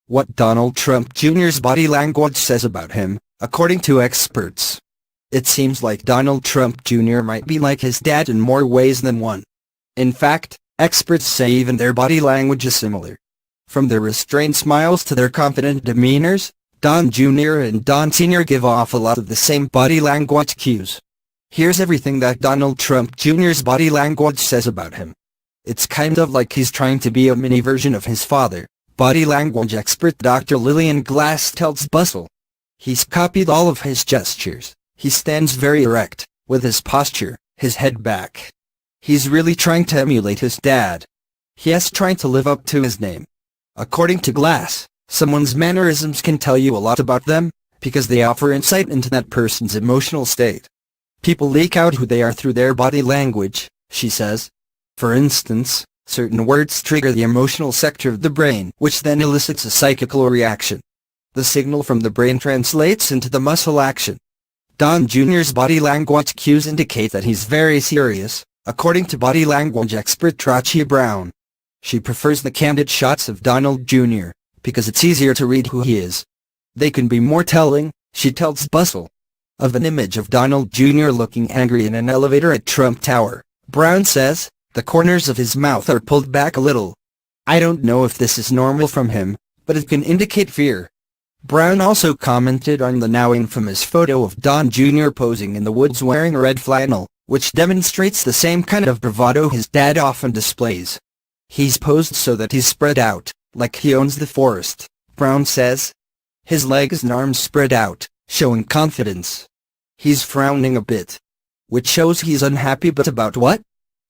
What Donald Trump Jr.'s body language says about him, according to experts. It seems like Donald Trump Jr. might be like his dad in more ways than one. In fact, experts say even their body language is similar. From their restrained smiles to their confident demeanors, Don Jr. and Don Sr. give off a lot of the same body language cues. Here's everything that Donald Trump Jr.'s body language says about him. It's kind of like he's trying to be a mini version of his father, body language expert Dr. Lillian Glass tells Bustle. He's copied all of his gestures. He stands very erect, with his posture, his head back. He's really trying to emulate his dad. Yes, trying to live up to his name. According to Glass, someone's mannerisms can tell you a lot about them, because they offer insight into that person's emotional state. People leak out who they are through their body language, she says. For instance, certain words trigger the emotional sector of the brain, which then elicits a psychical reaction. The signal from the brain translates into the muscle action. Don Jr.'s body language cues indicate that he's very serious, according to body language expert Traci Brown. She prefers the candid shots of Donald Jr., because it's easier to read who he is. They can be more telling, she tells Bustle. Of an image of Donald Jr. looking angry in an elevator at Trump Tower, Brown says, the corners of his mouth are pulled back a little. I don't know if this is normal from him, but it can indicate fear. Brown also commented on the now infamous photo of Don Jr. posing in the woods wearing a red flannel, which demonstrates the same kind of bravado his dad often displays. He's posed so that he's spread out, like he owns the forest, Brown says. His legs and arms spread out, showing confidence. He's frowning a bit. Which shows he's unhappy, but about what?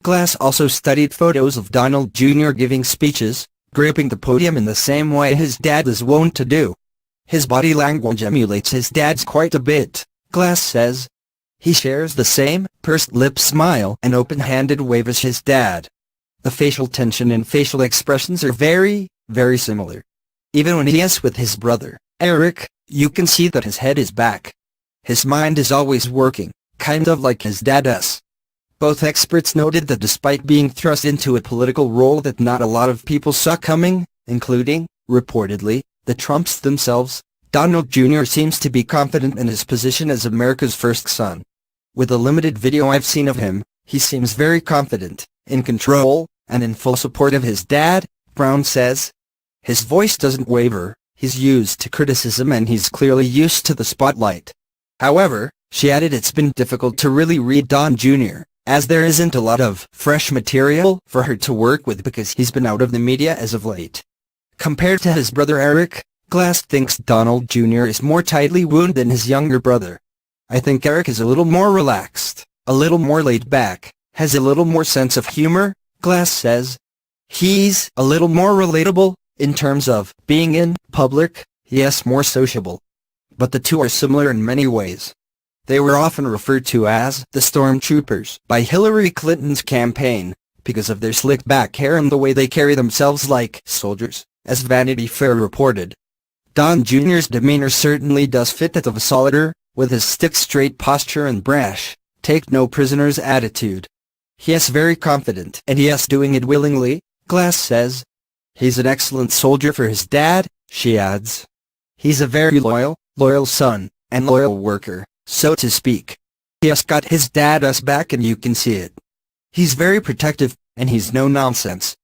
Glass also studied photos of Donald Jr. giving speeches, gripping the podium in the same way his dad is wont to do. His body language emulates his dad's quite a bit, Glass says. He shares the same pursed lip smile and open-handed wave as his dad. The facial tension and facial expressions are very, very similar. Even when he's with his brother, Eric, you can see that his head is back. His mind is always working, kind of like his dad's. Both experts noted that despite being thrust into a political role that not a lot of people saw coming, including, reportedly, the Trumps themselves, Donald Jr. seems to be confident in his position as America's first son. With the limited video I've seen of him, he seems very confident, in control, and in full support of his dad, Brown says. His voice doesn't waver, he's used to criticism and he's clearly used to the spotlight. However, she added, it's been difficult to really read Don Jr., as there isn't a lot of fresh material for her to work with because he's been out of the media as of late. Compared to his brother Eric, Glass thinks Donald Jr. is more tightly wound than his younger brother. I think Eric is a little more relaxed, a little more laid back, has a little more sense of humor, Glass says. He's a little more relatable, in terms of being in public, yes, more sociable. But the two are similar in many ways. They were often referred to as the stormtroopers by Hillary Clinton's campaign, because of their slick back hair and the way they carry themselves like soldiers, as Vanity Fair reported. Don Jr.'s demeanor certainly does fit that of a soldier, with his stick-straight posture and brash, take-no-prisoners attitude. Yes, very confident, and yes, doing it willingly, Glass says. He's an excellent soldier for his dad, she adds. He's a very loyal son, and loyal worker, so to speak. He has got his dad's back and you can see it. He's very protective, and he's no nonsense,